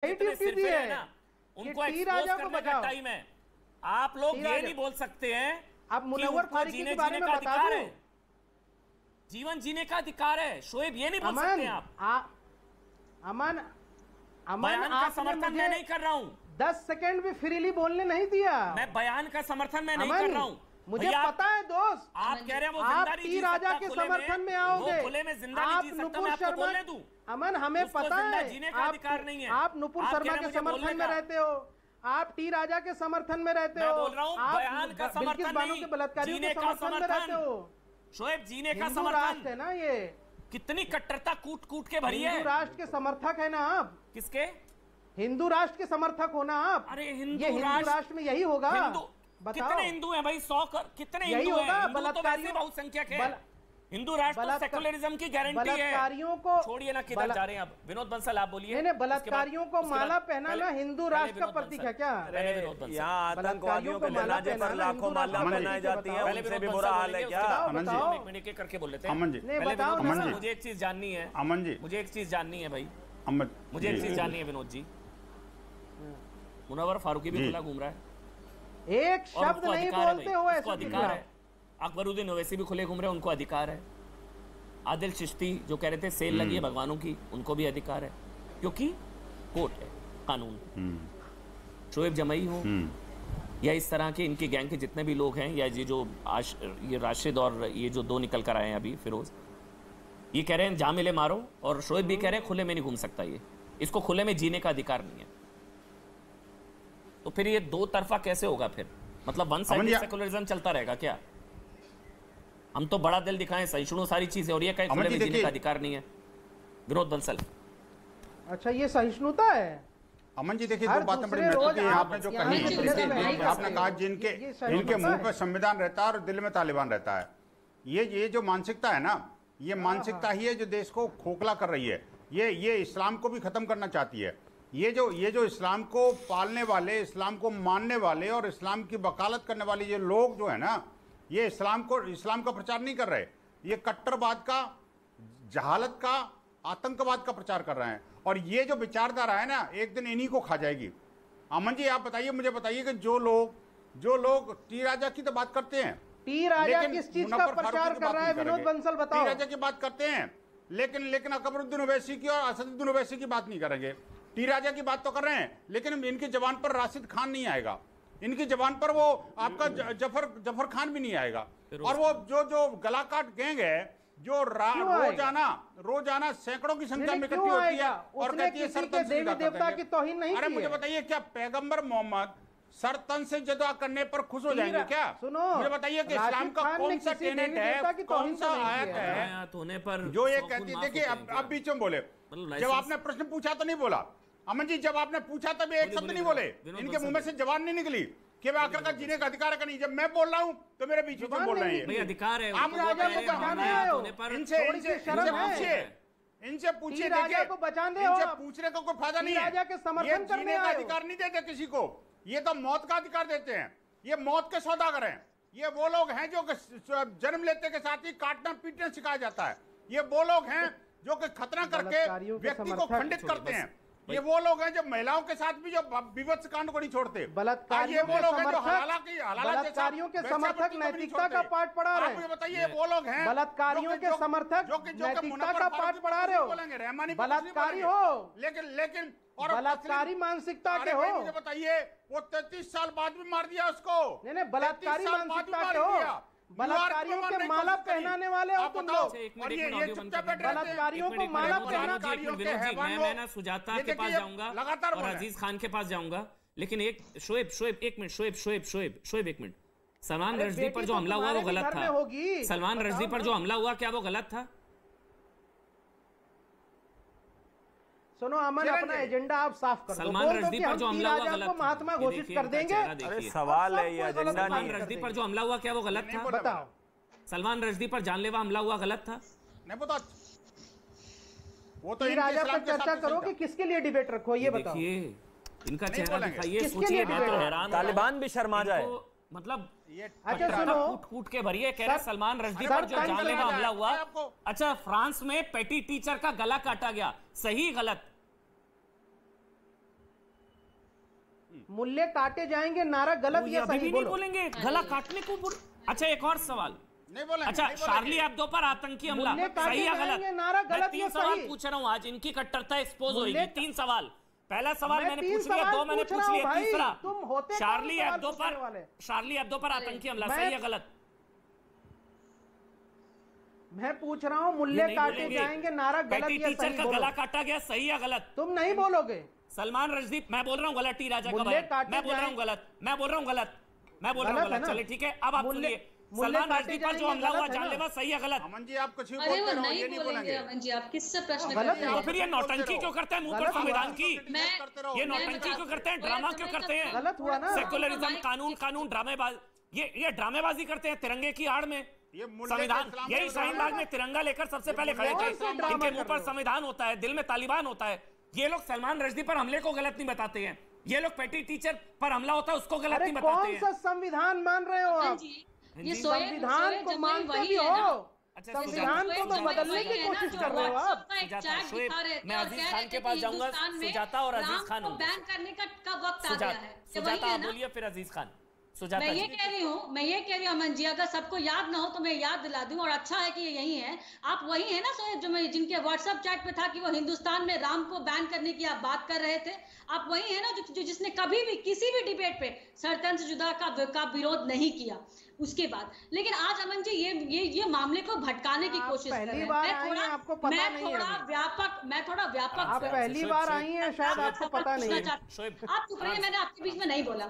जितने सिरफिरे हैं ना उनको एक्सपोज करने का टाइम है। आप लोग ये नहीं बोल सकते हैं आप मुनव्वर फारूकी के बारे में बता दो। जीवन जीने का अधिकार है शोएब, ये नहीं बोल सकते आप। अमन बयान का समर्थन मैं नहीं कर रहा हूं। 10 सेकंड भी फ्रीली बोलने नहीं दिया। मैं बयान का समर्थन मैं नहीं कर रहा हूं। मुझे पता है दोस्त, आप कह रहे हैं वो आप टी राजा के समर्थन में आओगे, खुले में जिंदा नहीं जी सकता, मैं आपको बोलने दूं। अमन हमें पता है जीने का अधिकार नहीं है। आप नुपुर शर्मा के समर्थन में रहते हो, आप टी राजा के समर्थन में रहते हो, बोल रहा हूं बयान का समर्थन नहीं, के बलात्कारियों के समर्थन में रहते हो। शोएब जीने का समर्थन राष्ट्र है ना, ये कितनी कट्टरता कूट कूट के भरी है। हिंदू राष्ट्र के समर्थक है ना आप। किसके? हिंदू राष्ट्र के समर्थक हो ना आप। अरे हिंदू राष्ट्र में यही होगा। कितने हिंदू हैं भाई? 100 कितने हिंदू हैं? बलात्कारियों बहुसंख्यक है। हिंदू राष्ट्र सेकुलरिज्म की गारंटी है। बलात्कारियों को छोड़िए ना, किधर जा रहे हैं आप? विनोद बंसल आप बोलिए। नहीं, बलात्कारियों को माला पहनाना हिंदू राष्ट्र का प्रतीक है क्या? यहाँ आतंकवादियों के जनाजे पर लाखों माला पहनाई जाती है, उनसे भी बुरा हाल है क्या? अमन जी एक मिनट करके बोल लेते हैं। अमन जी मुझे एक चीज जाननी है। अमन जी मुझे एक चीज जाननी है भाई। अमन मुझे एक चीज जाननी है विनोद जी। मुनव्वर फारूकी भी खुला घूम रहा है, एक शब्द नहीं बोलते हो, ऐसा अधिकार है। अकबरुद्दीन ओवैसी भी खुले घूम रहे हैं, उनको अधिकार है। आदिल चिश्ती जो कह रहे थे सेल लगी है भगवानों की, उनको भी अधिकार है, क्योंकि कोर्ट है, कानून। शोएब जमई हो या इस तरह के इनके गैंग के जितने भी लोग हैं, या ये जो ये राशिद और ये जो 2 निकल कर आए हैं अभी, फिरोज, ये कह रहे हैं जहां मिले मारो, और शोएब भी कह रहे हैं खुले में नहीं घूम सकता, ये इसको खुले में जीने का अधिकार नहीं है। तो फिर ये दो तरफा कैसे होगा फिर? मतलब वन साइड सेकुलरिज्म चलता रहेगा क्या? हम तो बड़ा दिल दिखाएं, सहिष्णु सारी चीजें, और ये कहीं खुले में जीने का अधिकार नहीं है। विनोद बंसल, अच्छा ये सहिष्णुता है? अमन जी देखिए, दो बातें बड़ी महत्वपूर्ण हैं आपने जो कही। आपने कहा जिनके मुंह पर संविधान रहता है और दिल में तालिबान रहता है, ये जो मानसिकता है ना, ये मानसिकता ही है जो देश को खोखला कर रही है। ये इस्लाम को भी खत्म करना चाहती है। ये जो इस्लाम को पालने वाले, इस्लाम को मानने वाले और इस्लाम की वकालत करने वाले ये लोग जो है ना, ये इस्लाम का प्रचार नहीं कर रहे, ये कट्टरवाद का, जहालत का, आतंकवाद का प्रचार कर रहे हैं। और ये जो विचारधारा है ना, एक दिन इन्हीं को खा जाएगी। अमन जी आप बताइए, मुझे बताइए कि जो लोग टी राजा की तो बात करते हैं, टी राजा किस चीज का प्रचार कर रहा है? विनोद बंसल बताओ। टी राजा की बात करते हैं, लेकिन अकबरुद्दीन ओवैसी की और असदुद्दीन ओवैसी की बात नहीं करेंगे। टी राजा की बात तो कर रहे हैं, लेकिन इनकी जबान पर राशिद खान नहीं आएगा, इनकी जबान पर वो आपका जफर खान भी नहीं आएगा। और वो जो गलाकाट गैंग है, जो रोजाना सैकड़ों की संख्या में इकट्ठी होती है और कहती है सरतन से देवी देवता की तौहीन नहीं। अरे मुझे बताइए, क्या पैगंबर मोहम्मद सरतन से जुदा करने पर खुश हो जाएंगे क्या? सुनो, मुझे बताइए कि इस्लाम का कौन सा टेनेट है, कौन सा आयत है होने पर जो ये कहती है? देखिए अब बीच में बोले, जब आपने प्रश्न पूछा तो नहीं बोला। अमन जी जब आपने पूछा तब एक शब्द नहीं बोले, इनके मुंह में से जवाब नहीं निकली कि मैं आखिर का जीने का अधिकार है नहीं। जब मैं बोल रहा हूं तो मेरे बीच में बोल रहे हैं। अधिकार है, आप राजा को बचाने आए हो, इनसे पूछिए, राजा को बचाने हो, इनसे पूछने का कोई फायदा नहीं है। राजा के समर्थन करने का अधिकार नहीं देते किसी को, ये तो मौत का अधिकार देते हैं। ये मौत के सौदागर हैं। ये वो लोग हैं जो जन्म लेते के साथ ही काटना पीटना सिखाया जाता है। ये वो लोग हैं जो कि खतरा करके व्यक्ति को खंडित करते हैं। ये वो लोग हैं जो महिलाओं के साथ भी जो विवत्स कांड को नहीं छोड़ते। बलात्कारियों के समर्थक नैतिकता का पाठ पढ़ा रहे हैं। मुझे बताइए, वो लोग हैं बलात्कारियों के समर्थक नैतिकता का पाठ पढ़ा रहे हो। बलात्कारी हो, लेकिन और बलात्कारी मानसिकता के हो। मुझे बताइए, वो 33 साल बाद भी मार दिया उसको। नहीं, बलात्कारी मानसिकता के हो, बलात्कारियों के माला पहनाने वाले हो तुम लोग। बलात्कारियों को माला मैं ना सुजाता के पास जाऊंगा और अजीज खान के पास जाऊंगा, लेकिन एक शोएब एक मिनट, शोएब एक मिनट। सलमान रश्दी पर जो हमला हुआ वो गलत था। सलमान रश्दी पर जो हमला हुआ क्या वो गलत था? सुनो अमन, अपना एजेंडा आप साफ कर दो। सलमान रश्दी पर जो हमला हुआ गलत था, महात्मा घोषित कर देंगे। अरे सवाल है ये एजेंडा नहीं। सलमान रश्दी पर जो हमला हुआ क्या वो गलत था? बताओ। सलमान रश्दी पर जानलेवा हमला हुआ गलत था? नहीं पता। वो तो राजा पर चर्चा करो कि किसके लिए डिबेट रखो, ये बताओ। इनका चेहरा दिखाइए, सोचिए। मैं तो हैरान, तालिबान भी शर्मा जाए। मतलब अच्छा सुनो, कूट के भरिए कह रहे सलमान रश्दी पर जो जानलेवा हमला हुआ। अच्छा, फ्रांस में पेटी टीचर का गला काटा गया, सही गलत? मूल्य काटे जाएंगे नारा गलत या सही बोलो। बोलेंगे गला काटने को अच्छा एक और सवाल नहीं बोलेंगे। अच्छा शार्ली एब्दो पर आतंकी हमला सही या गलत? मैं 3 सवाल पूछ रहा हूँ आज, इनकी कट्टरता एक्सपोज होगी। 3 सवाल, पहला सवाल मैंने पूछ लिया, 2 मैंने पूछ लिया, तीसरा शार्ली एब्दो पर आतंकी हमला सही या गलत? मैं पूछ रहा हूँ मूल्य काटे जाएंगे नारा गलत या सही का गला काटा गया सही या गलत? तुम नहीं बोलोगे। सलमान रश्दी, मैं बोल रहा हूँ गलत, टी राजा का मैं बोल रहा हूँ गलत, मैं बोल रहा हूँ गलत। चलिए ठीक है, अब आप सुनिए, सलमान रश्दी पर जो हमला हुआ जानलेवा सही है गलत? अमन जी आप कुछ भी बोलते रहो, ये नहीं बोलेंगे। अमन जी आप किससे प्रश्न कर रहे हैं? तो फिर ये नौटंकी क्यों करते हैं मुंह पर संविधान की? ये नौटंकी क्यों करते हैं, ड्रामा क्यों करते हैं? गलत हुआ ना। सेकुलरिज्म, कानून ड्रामेबाज, ये ड्रामेबाजी करते हैं तिरंगे की आड़ में। संविधान, यही शाहीन बाग में तिरंगा लेकर सबसे पहले खड़े थे। इनके मुंह पर संविधान होता है, दिल में तालिबान होता है। ये लोग सलमान रश्दी पर हमले को गलत नहीं बताते हैं, ये लोग पेटी टीचर पर हमला होता है उसको गलत नहीं बताते हैं। कौन सा संविधान मान रहे हो आप? ये संविधान को मानते भी हो, संविधान को तो बदलने की कोशिश कर रहे हो आप। मैं अजीज खान के पास जाऊंगा, सुजाता और अजीज खान बैन करने का वक्त आ गया है। सुजाता आप बोलिए, फिर अजीज खान। मैं ये कह रही हूँ अमन जी, अगर सबको याद ना हो तो मैं याद दिला दूं, और अच्छा है कि ये यही है। आप वही है ना जो मैं जिनके व्हाट्सएप चैट पे था कि वो हिंदुस्तान में राम को बैन करने की आप बात कर रहे थे। आप वही है ना जो जिसने कभी भी किसी भी डिबेट पे सरतन से जुदा का विरोध नहीं किया उसके बाद। लेकिन आज अमन जी ये मामले को भटकाने की कोशिश कर रहे हैं। मैं थोड़ा व्यापक आप पहली बार आई हैं, शायद आपको पता नहीं है। आप चुप रहिए, मैंने आपके बीच में नहीं बोला।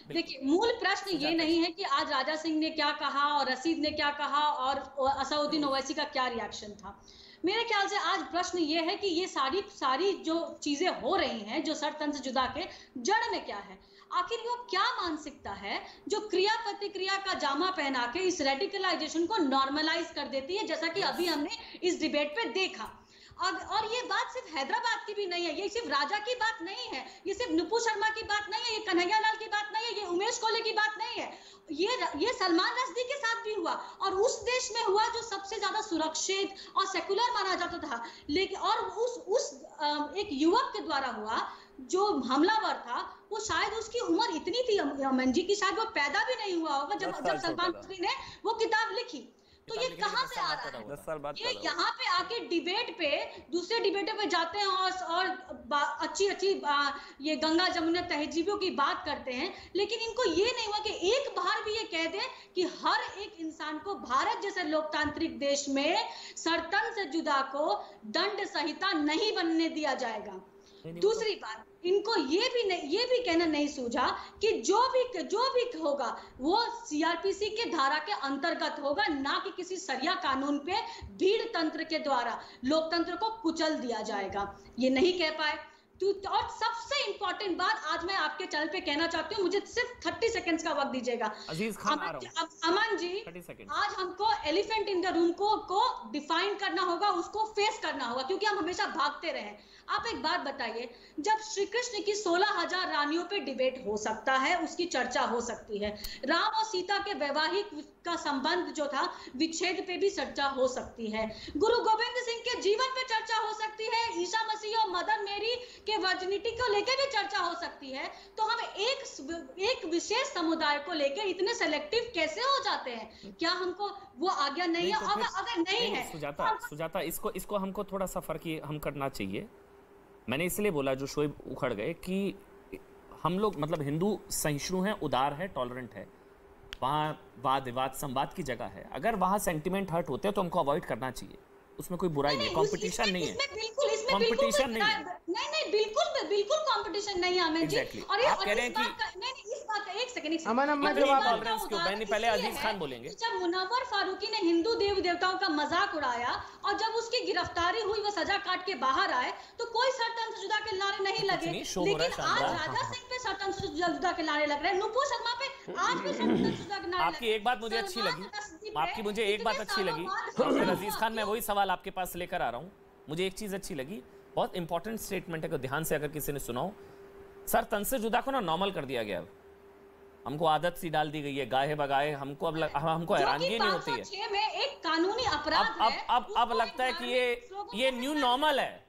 देखिए मूल प्रश्न ये नहीं है कि आज राजा सिंह ने क्या कहा और रशीद ने क्या कहा और असदुद्दीन ओवैसी का क्या रिएक्शन था। मेरे ख्याल से आज प्रश्न ये है कि ये सारी जो चीजें हो रही हैं, जो सरतंत्र से जुदा के जड़ में क्या है, आखिर वो क्या मानसिकता है जो क्रिया प्रतिक्रिया का जामा पहना के इस रेडिकलाइजेशन को नॉर्मलाइज कर देती है, जैसा कि अभी हमने इस डिबेट पे देखा। और ये बात सिर्फ हैदराबाद की भी नहीं है, ये सिर्फ राजा की बात नहीं है, ये सिर्फ नुपुर शर्मा की बात नहीं है, ये कन्हैया लाल की बात नहीं है, ये उमेश कोले की बात नहीं है, ये सलमान रश्दी के साथ भी हुआ, और उस देश में हुआ जो सबसे ज्यादा सुरक्षित और सेकुलर माना जाता था। लेकिन और उस एक युवक के द्वारा हुआ जो हमलावर था, वो शायद उसकी उम्र इतनी थी अमन जी की शायद वो पैदा भी नहीं हुआ होगा जब सलमान रश्दी ने वो किताब लिखी। तो ये कहां से आ रहा है? 10 साल बाद ये यहाँ पे आके डिबेट पे दूसरे डिबेटों पे जाते हैं और अच्छी ये गंगा जमुना तहजीबों की बात करते हैं, लेकिन इनको ये नहीं हुआ कि एक बार भी ये कह दें कि हर एक इंसान को भारत जैसे लोकतांत्रिक देश में सरतन से जुदा को दंड संहिता नहीं बनने दिया जाएगा। दूसरी बात, इनको ये भी कहना नहीं सूझा कि जो भी होगा वो सीआरपीसी के धारा के अंतर्गत होगा, ना कि किसी सरिया कानून पे भीड़ तंत्र के द्वारा लोकतंत्र को कुचल दिया जाएगा। ये नहीं कह पाए। और सबसे इंपॉर्टेंट बात आज मैं आपके चैनल पे कहना चाहती हूँ, मुझे सिर्फ 30 सेकंड्स का वक्त दीजिएगा। अजीज खान अमन जी, आज हमको एलिफेंट इन द रूम को डिफाइन करना होगा, उसको फेस करना होगा, क्योंकि हम हमेशा भागते रहे। आप एक बात बताइए, जब श्री कृष्ण की 16,000 रानियों पे डिबेट हो सकता है, उसकी चर्चा हो सकती है, राम और सीता के वैवाहिक का संबंध जो था विच्छेद पे भी चर्चा हो सकती है, गुरु गोविंद सिंह के जीवन पे चर्चा हो सकती है, ईसा मसीह और मदर मेरी के वर्जिनिटी को लेकर भी चर्चा हो सकती है, तो हम एक विशेष समुदाय को लेकर इतने सेलेक्टिव कैसे हो जाते हैं? क्या हमको वो आज्ञा नहीं है? अगर नहीं है सुजाता, इसको हमको थोड़ा सा फर्क हम करना चाहिए। मैंने इसलिए बोला जो शोएब उखड़ गए कि हम लोग मतलब हिंदू सहिष्णु हैं, उदार है, टॉलरेंट है, वहाँ वाद विवाद संवाद की जगह है। अगर वहाँ सेंटिमेंट हर्ट होते हैं तो हमको अवॉइड करना चाहिए, उसमें कोई बुराई नहीं है, कंपटीशन नहीं है, कंपटीशन नहीं है, नहीं बिल्कुल कंपटीशन नहीं है हमें जी। और ये आप कह रहे हैं कि इस बात का एक सेकंड टॉलरेंस क्यों? मैंने पहले अजीज खान बोलेंगे। जब मुनव्वर फारूकी ने हिंदू देवी देवताओं का मजाक उड़ाया और जब उसकी गिरफ्तारी हुई, वो सजा काट के बाहर आए, तो कोई सरतंत्र जुदा के नारे नहीं लगे। लेकिन आज राजा सिंह पे सरतंत्र जुदा के नारे लग रहे हैं, नुपुर शर्मा पे आज भी सरतंत्र जुदा के नारे। आपकी एक बात मुझे अच्छी लगी, अजीज खान मैं वही सवाल आपके पास लेकर आ रहा हूँ। मुझे एक चीज अच्छी लगी, बहुत इंपॉर्टेंट स्टेटमेंट है को ध्यान से अगर किसी ने सुना हो। सर तन से जुदा को ना नॉर्मल कर दिया गया, हमको आदत सी डाल दी गई है, गाहे बगाए हमको हमको हैरानगी नहीं होती है में एक कानूनी अपराध अब लगता है कि ये न्यू नॉर्मल है,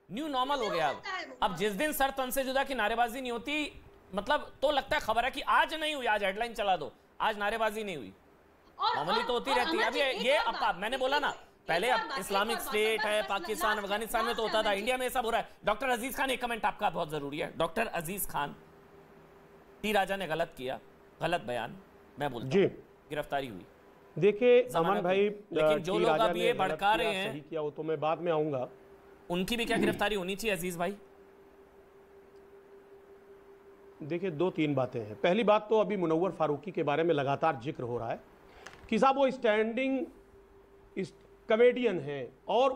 न्यू नॉर्मल हो गया। अब जिस दिन सर तन से जुदा की नारेबाजी नहीं होती, मतलब तो लगता है खबर है कि आज नहीं हुई, आज हेडलाइन चला दो, आज नारेबाजी नहीं हुई। नॉर्मली तो होती रहती है। अब ये अब मैंने बोला ना पहले, अब इस्लामिक स्टेट है, पाकिस्तान अफगानिस्तान में तो होता था, इंडिया में सब हो रहा है। डॉक्टर अजीज खान, एक कमेंट आपका बहुत जरूरी है। डॉक्टर अजीज खान, टी राजा ने गलत किया, गलत बयान, मैं बोलता हूं गिरफ्तारी हुई। देखिए अमन भाई, लेकिन जो लोग अब ये भड़का रहे हैं, सही किया वो तो मैं बाद में आऊंगा, उनकी भी क्या गिरफ्तारी होनी चाहिए अजीज भाई? देखिए 2-3 बातें हैं। पहली बात तो अभी मुनव्वर फारूकी के बारे में लगातार जिक्र हो रहा है कि साहब वो स्टैंडिंग कॉमेडियन है और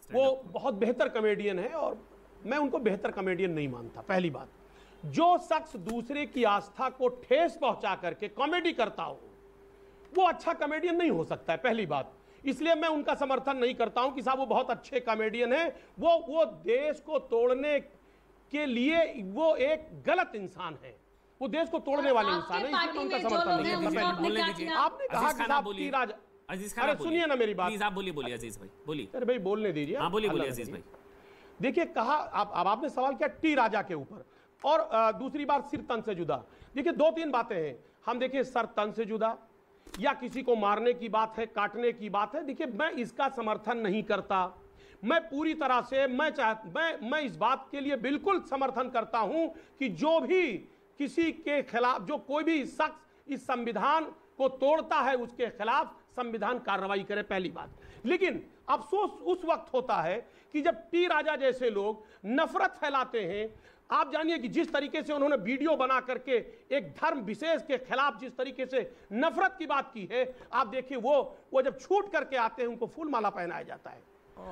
वो बहुत बेहतर कॉमेडियन है, और मैं उनको बेहतर कॉमेडियन नहीं मानता। पहली बात, जो शख्स दूसरे की आस्था को ठेस पहुंचा करके कॉमेडी करता हो वो अच्छा कॉमेडियन नहीं हो सकता है, पहली बात। इसलिए मैं उनका समर्थन नहीं करता हूं कि साहब वो बहुत अच्छे कॉमेडियन हैं। वो देश को तोड़ने के लिए वो एक गलत इंसान है, वो देश को तोड़ने वाले इंसान है, इसलिए मैं उनका समर्थन नहीं करता। आपने कहा कि साहब टी राजा, अरे सुनिए ना मेरी बात, प्लीज आप बोलिए अजीज भाई, बोलिए। अरे भाई बोलने दीजिए। हाँ बोलिए अजीज भाई। देखिए कहा, अब आपने सवाल किया टी राजा के ऊपर, और दूसरी बात सिर तन से जुदा। देखिए 2-3 बातें हैं। हम देखिए सर तन से जुदा या किसी को मारने की बात है, काटने की बात है, देखिए मैं इसका समर्थन नहीं करता। मैं पूरी तरह से मैं इस बात के लिए बिल्कुल समर्थन करता हूं कि जो भी किसी के खिलाफ, जो कोई भी शख्स इस संविधान को तोड़ता है उसके खिलाफ संविधान कार्रवाई करे, पहली बात। लेकिन अफसोस उस वक्त होता है कि जब टी राजा जैसे लोग नफरत फैलाते हैं। आप जानिए कि जिस तरीके से उन्होंने वीडियो बना करके एक धर्म विशेष के खिलाफ जिस तरीके से नफरत की बात की है, आप देखिए वो जब छूट करके आते हैं उनको फूल माला पहनाया जाता है।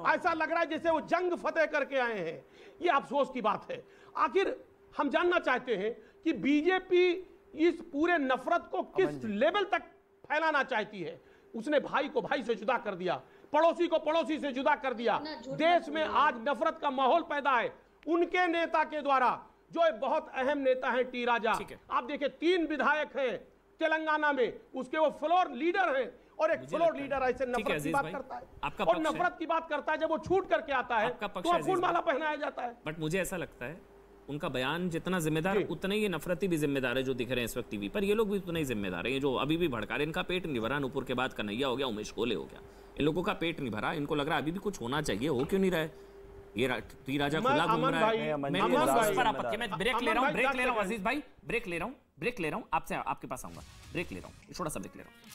ऐसा लग रहा है जैसे वो जंग फतेह करके आए हैं। ये अफसोस की बात है। आखिर हम जानना चाहते हैं कि बीजेपी इस पूरे नफरत को किस लेवल तक फैलाना चाहती है। उसने भाई को भाई से जुदा कर दिया, पड़ोसी को पड़ोसी से जुदा कर दिया। देश में आज नफरत का माहौल पैदा है उनके नेता के द्वारा, जो एक बहुत अहम नेता है टी राजा। आप देखिए 3 विधायक हैं तेलंगाना में, उसके वो फ्लोर लीडर हैं, और एक फ्लोर लीडर ऐसे नफरत की बात करता है और नफरत की बात करता है, जब वो छूट करके आता है तो फूल माला पहनाया जाता है। बट मुझे ऐसा लगता है उनका बयान जितना जिम्मेदार, उतना ही ये नफरती भी जिम्मेदार है जो दिख रहे हैं इस वक्त टीवी पर। ये लोग भी उतना ही जिम्मेदार है, ये जो अभी भी भड़का रहे। इनका पेट नहीं भरा, नूपुर के बाद कन्हैया हो गया, उमेश कोले हो गया, इन लोगों का पेट नहीं भरा। इनको लग रहा है अभी भी कुछ होना चाहिए, हो क्यों नहीं रहा है? ये टी राजा खुला घूम रहा है। मैं ब्रेक ले रहा हूँ अजीज भाई, ब्रेक ले रहा हूँ आपसे, आपके पास आऊंगा। ब्रेक ले रहा हूँ, थोड़ा सा ब्रेक ले रहा हूँ।